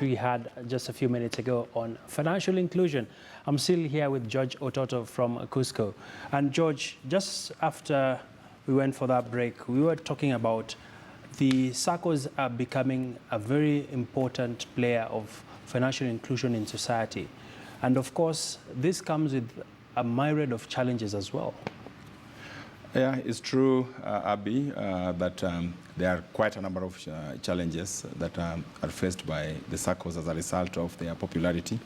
that we had just a few minutes ago on financial inclusion. I'm still here with George Ototo from KUSCO. And George, just after we went for that break, we were talking about the SACCOs are becoming a very important player of financial inclusion in society. And of course, this comes with a myriad of challenges as well. Yeah, it's true, Abby, that there are quite a number of challenges that are faced by the SACCOs as a result of their popularity.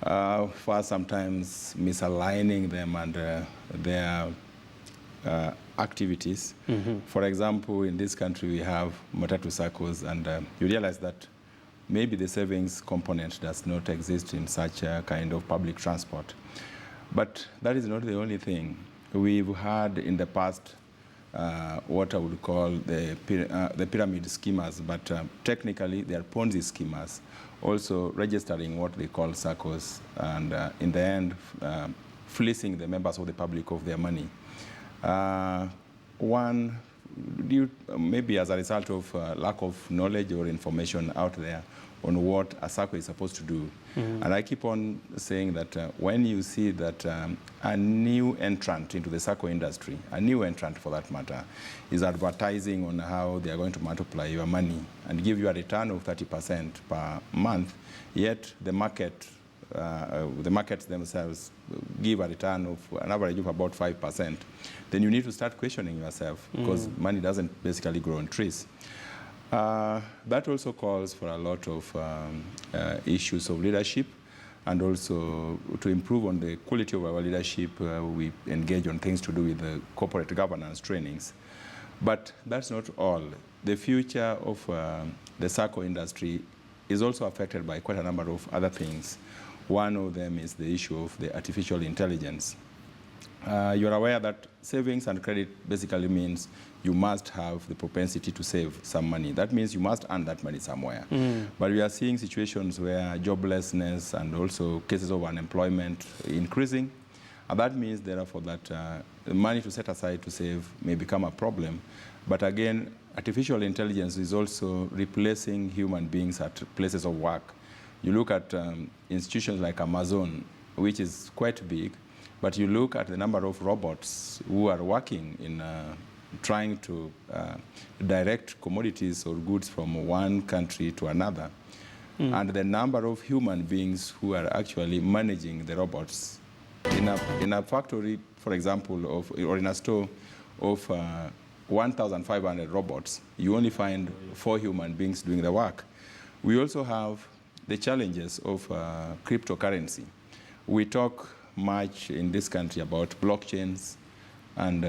First, sometimes misaligning them and their activities. For example, in this country, we have Matatu SACCOs, and you realize that maybe the savings component does not exist in such a kind of public transport. But that is not the only thing. We've had in the past what I would call the pyramid schemers, but technically they are Ponzi schemers, also registering what they call SACCOs, and in the end, fleecing the members of the public of their money. Maybe as a result of lack of knowledge or information out there on what a SACCO is supposed to do. And I keep on saying that when you see that a new entrant into the SACCO industry, a new entrant for that matter, is advertising on how they are going to multiply your money and give you a return of 30% per month, yet the markets themselves give a return of an average of about 5%, then you need to start questioning yourself, because money doesn't basically grow on trees. That also calls for a lot of issues of leadership, and also to improve on the quality of our leadership, we engage on things to do with the corporate governance trainings. But that's not all. The future of the SACCO industry is also affected by quite a number of other things. One of them is the issue of the artificial intelligence. You're aware that savings and credit basically means you must have the propensity to save some money. That means you must earn that money somewhere. But we are seeing situations where joblessness and also cases of unemployment increasing. And that means, therefore, that the money to set aside to save may become a problem. But again, artificial intelligence is also replacing human beings at places of work. You look at institutions like Amazon, which is quite big, but you look at the number of robots who are working in trying to direct commodities or goods from one country to another, and the number of human beings who are actually managing the robots. In a factory, for example, or in a store of 1,500 robots, you only find 4 human beings doing the work. We also have the challenges of cryptocurrency. We talk much in this country about blockchains and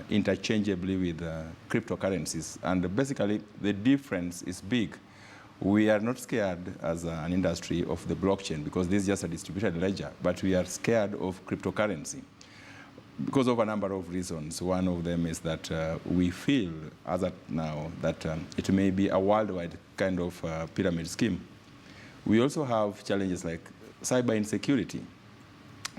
interchangeably with cryptocurrencies. And basically, the difference is big. We are not scared as an industry of the blockchain, because this is just a distributed ledger, but we are scared of cryptocurrency because of a number of reasons. One of them is that we feel, as of now, that it may be a worldwide kind of pyramid scheme. We also have challenges like cyber insecurity,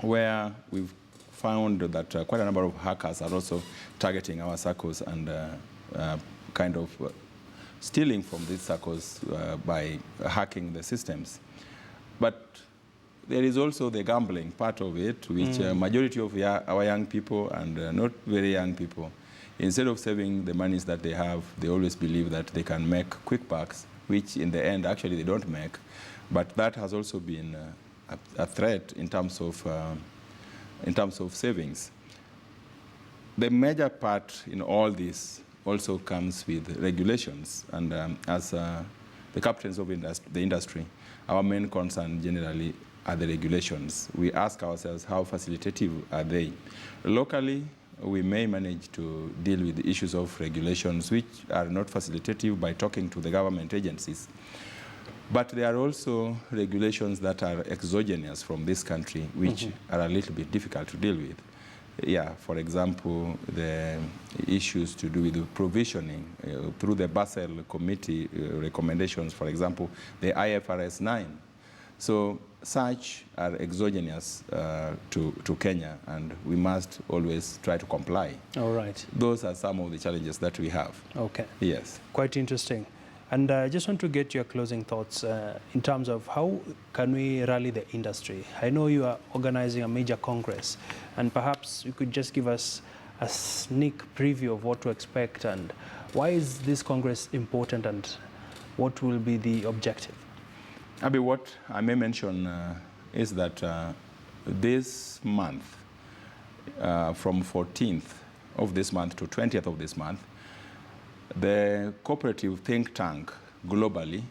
where we've found that quite a number of hackers are also targeting our SACCOs and kind of stealing from these SACCOs by hacking the systems. But there is also the gambling part of it, which majority of our young people and not very young people, instead of saving the monies that they have, they always believe that they can make quick bucks, which in the end actually they don't make. But that has also been a threat in terms of savings. The major part in all this also comes with regulations, and as the captains of the industry, our main concern generally are the regulations. We ask ourselves, how facilitative are they? Locally, we may manage to deal with the issues of regulations which are not facilitative by talking to the government agencies. But there are also regulations that are exogenous from this country, which are a little bit difficult to deal with. Yeah, for example, the issues to do with the provisioning through the Basel Committee recommendations, for example, the IFRS 9. So such are exogenous to Kenya, and we must always try to comply. All right. Those are some of the challenges that we have. Okay. Yes. Quite interesting. And I just want to get your closing thoughts in terms of how can we rally the industry. I know you are organizing a major congress, and perhaps you could just give us a sneak preview of what to expect and why is this congress important and what will be the objective? Abby, what I may mention is that this month, from 14th of this month to 20th of this month, the cooperative think tank globally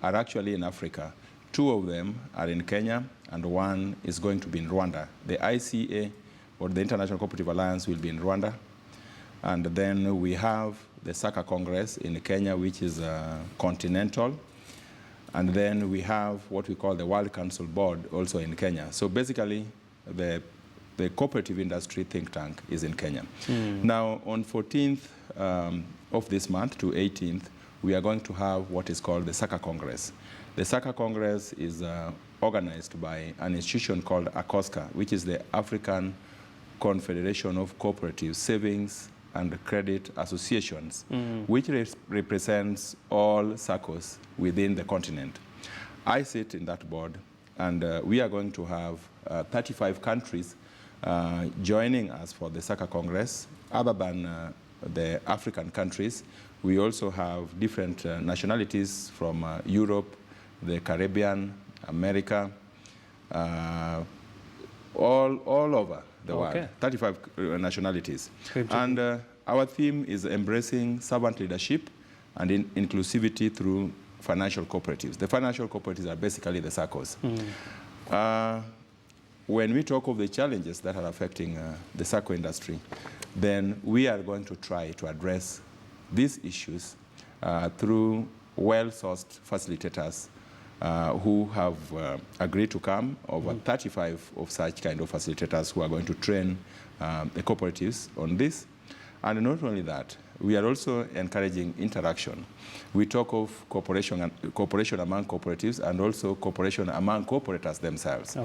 are actually in Africa. 2 of them are in Kenya and 1 is going to be in Rwanda. The ICA, or the International Cooperative Alliance, will be in Rwanda. And then we have the SACA Congress in Kenya, which is continental. And then we have what we call the World Council Board also in Kenya. So basically, the cooperative industry think tank is in Kenya. Now, on 14th of this month to 18th, we are going to have what is called the SACA Congress. The SACA Congress is organized by an institution called KUSCO, which is the African Confederation of Cooperative Savings and Credit Associations, which represents all SACCOs within the continent. I sit in that board, and we are going to have 35 countries joining us for the SACA Congress. Other than the African countries, we also have different nationalities from Europe, the Caribbean, America, all over the world, 35 nationalities. And our theme is embracing servant leadership and inclusivity through financial cooperatives. The financial cooperatives are basically the SACCOs. When we talk of the challenges that are affecting the SACCO industry, then we are going to try to address these issues through well-sourced facilitators who have agreed to come, over 35 of such kind of facilitators who are going to train the cooperatives on this. And not only that, we are also encouraging interaction. We talk of cooperation among cooperatives and also cooperation among cooperators themselves.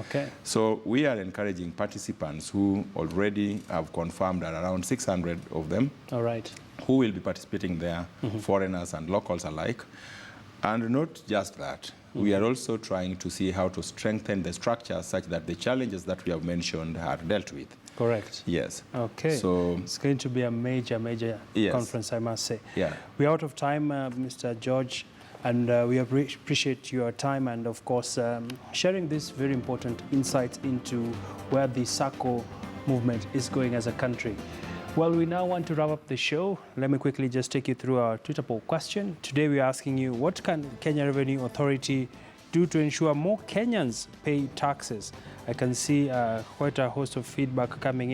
So we are encouraging participants who already have confirmed that around 600 of them who will be participating there, foreigners and locals alike. And not just that, we are also trying to see how to strengthen the structure such that the challenges that we have mentioned are dealt with. Correct. Yes. Okay. So it's going to be a major conference, I must say. Yeah. We're out of time, Mr. George, and we appreciate your time and, of course, sharing this very important insights into where the SACCO movement is going as a country. Well, we now want to wrap up the show. Let me quickly just take you through our Twitter poll question. Today we are asking you, what can Kenya Revenue Authority do to ensure more Kenyans pay taxes? I can see quite a host of feedback coming in.